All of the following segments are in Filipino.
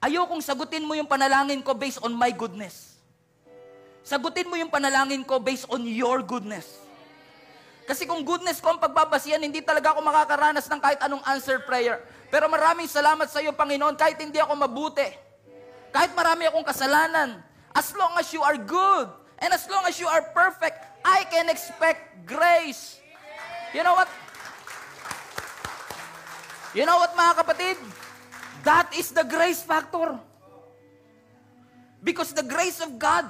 Ayokong sagutin mo yung panalangin ko based on my goodness. Sagutin mo yung panalangin ko based on your goodness. Kasi kung goodness ko ang pagbabasihan, hindi talaga ako makakaranas ng kahit anong answered prayer. Pero maraming salamat sa iyo, Panginoon, kahit hindi ako mabuti. Kahit marami akong kasalanan. As long as you are good, and as long as you are perfect, I can expect grace. You know what? You know what, mga kapatid? That is the grace factor. Because the grace of God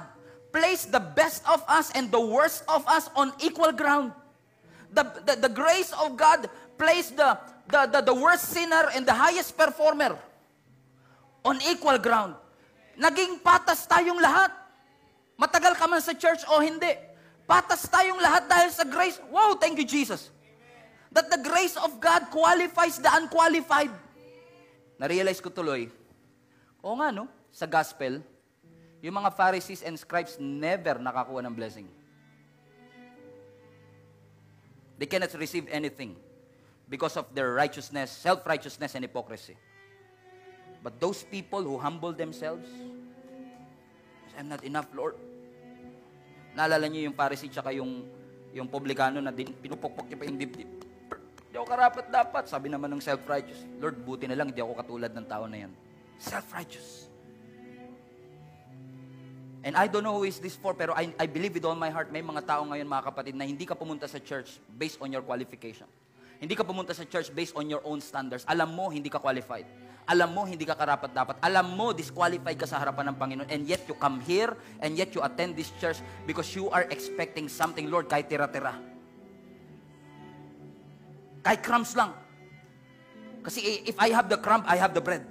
placed the best of us and the worst of us on equal ground. The grace of God placed the worst sinner and the highest performer on equal ground. Naging patas tayong lahat. Matagal ka man sa church o hindi. Patas tayong lahat dahil sa grace. Wow, thank you, Jesus. That the grace of God qualifies the unqualified. Na-realize ko tuloy, oo nga no, sa gospel, yung mga Pharisees and scribes never nakakuha ng blessing. They cannot receive anything because of their righteousness, self-righteousness, and hypocrisy. But those people who humble themselves, I'm not enough, Lord. Naalala niyo yung Pharisee tsaka yung publikano na pinupukpok niya pa yung dibdib. Hindi ako karapat-dapat. Sabi naman ng self-righteous, Lord, buti na lang, hindi ako katulad ng tao na yan. Self-righteous. And I don't know who is this for, pero I believe with all my heart, may mga tao ngayon, mga kapatid, na hindi ka pumunta sa church based on your qualification. Hindi ka pumunta sa church based on your own standards. Alam mo, hindi ka qualified. Alam mo, hindi ka karapat-dapat. Alam mo, disqualified ka sa harapan ng Panginoon. And yet, you come here, and yet you attend this church because you are expecting something, Lord, kahit tira-tira. Kahit crumbs lang. Kasi if I have the crumb, I have the bread.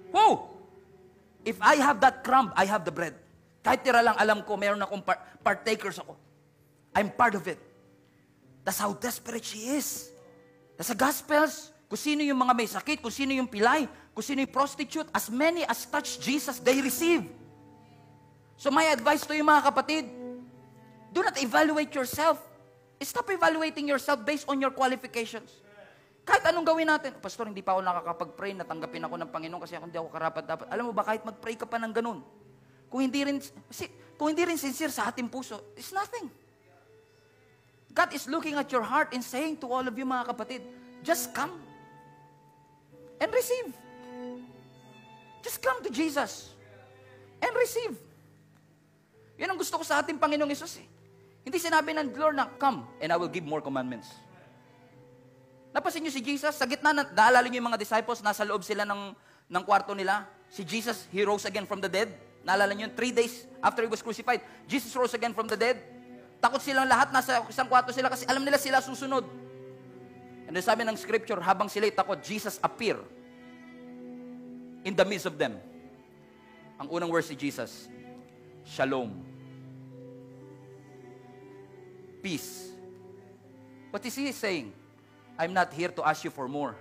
Whoa! If I have that crumb, I have the bread. Kahit tira lang, alam ko, meron akong partakers ako. I'm part of it. That's how desperate she is. Sa Gospels, kung sino yung mga may sakit, kung sino yung pilay, kung sino yung prostitute, as many as touch Jesus, they receive. So my advice to you, mga kapatid, do not evaluate yourself. Stop evaluating yourself based on your qualifications. Kahit anong gawin natin, Pastor, hindi pa ako nakakapag-pray, natanggapin ako ng Panginoon kasi ako hindi ako karapat-dapat. Alam mo ba, kahit mag-pray ka pa ng ganun, kung hindi rin sincere sa ating puso, it's nothing. God is looking at your heart and saying to all of you, mga kapatid, just come and receive. Just come to Jesus and receive. Yan ang gusto ko sa ating Panginoong Hesus eh. Hindi sinabi ng Lord na, come and I will give more commandments. Napasin niyo si Jesus, sa gitna, naalala niyo yung mga disciples, nasa loob sila ng kwarto nila. Si Jesus, He rose again from the dead. Naalala niyo, 3 days after He was crucified, Jesus rose again from the dead. Takot silang lahat, nasa isang kwarto sila kasi alam nila sila susunod. And then sabi ng scripture, habang sila'y takot, Jesus appear in the midst of them. Ang unang word si Jesus, Shalom. Peace. What is He saying? I'm not here to ask you for more.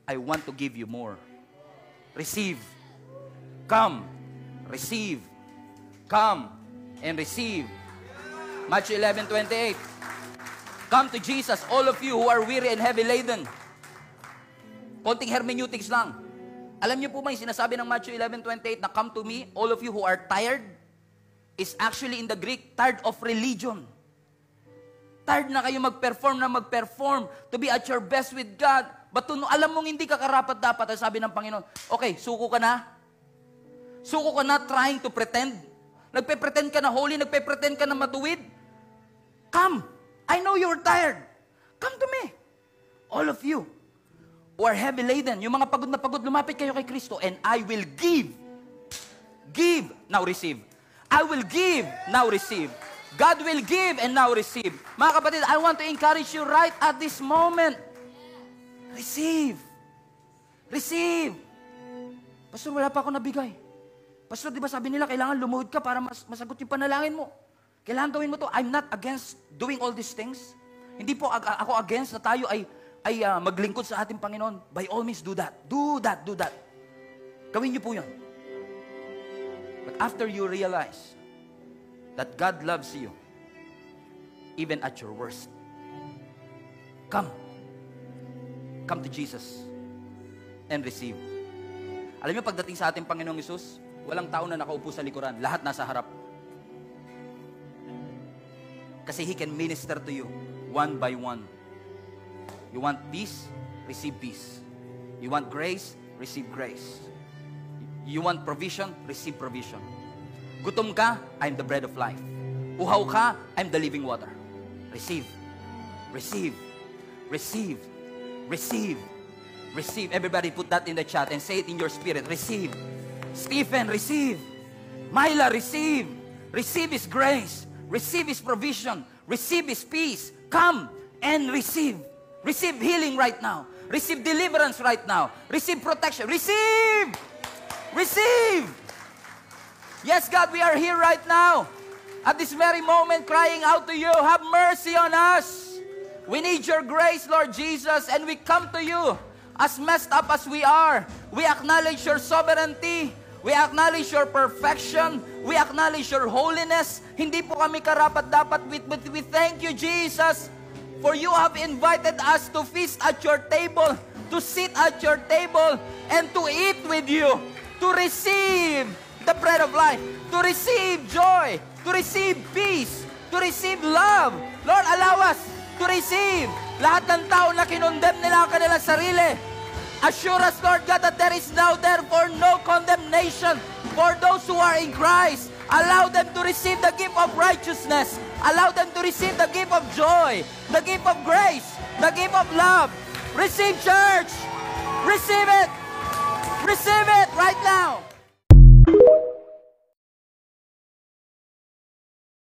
I want to give you more. Receive. Come. Receive. Come and receive. Matthew 11:28. Come to Jesus, all of you who are weary and heavy laden. Konting hermeneutics lang. Alam niyo po ba yung sinasabi ng Matthew 11:28 na come to me, all of you who are tired, is actually in the Greek, tired of religion. Tired na kayo mag-perform, to be at your best with God. But alam mong hindi ka karapat-dapat, sabi ng Panginoon, okay, suko ka na. Suko ka na trying to pretend. Nagpe-pretend ka na holy, nagpe-pretend ka na matuwid. Come. I know you're tired. Come to me. All of you who are heavy laden, yung mga pagod na pagod, lumapit kayo kay Kristo, and I will give. Give, now receive. I will give, now receive. God will give and now receive. Mga kapatid, I want to encourage you right at this moment. Receive. Receive. Pastor, wala pa ako nabigay. Pastor, di ba sabi nila, kailangan lumuhod ka para masagot yung panalangin mo. Kailangan gawin mo to. I'm not against doing all these things. Hindi po ako against na tayo ay maglingkod sa ating Panginoon. By all means, do that. Do that, do that. Gawin niyo po yun. But after you realize that God loves you, even at your worst, come. Come to Jesus and receive. Alam niyo, pagdating sa ating Panginoong Hesus, walang tao na nakaupo sa likuran. Lahat nasa harap. Kasi He can minister to you one by one. You want peace? Receive peace. You want grace? Receive grace. You want provision? Receive provision. Gutom ka? I'm the bread of life. Uhaw ka? I'm the living water. Receive. Receive. Receive. Receive. Receive. Everybody put that in the chat and say it in your spirit. Receive. Stephen, receive. Myla, receive. Receive His grace. Receive His provision. Receive His peace. Come and receive. Receive healing right now. Receive deliverance right now. Receive protection. Receive! Receive! Yes, God, we are here right now. At this very moment, crying out to you, have mercy on us. We need your grace, Lord Jesus, and we come to you as messed up as we are. We acknowledge your sovereignty. We acknowledge your perfection. We acknowledge your holiness. Hindi po kami karapat-dapat, but we thank you, Jesus, for you have invited us to feast at your table, to sit at your table, and to eat with you, to receive the bread of life, to receive joy, to receive peace, to receive love. Lord, allow us to receive. Lahat ng tao na kinondemn nila ang kanilang sarili, assure us, Lord God, that there is now therefore no condemnation for those who are in Christ. Allow them to receive the gift of righteousness. Allow them to receive the gift of joy, the gift of grace, the gift of love. Receive, church. Receive it. Receive it right now.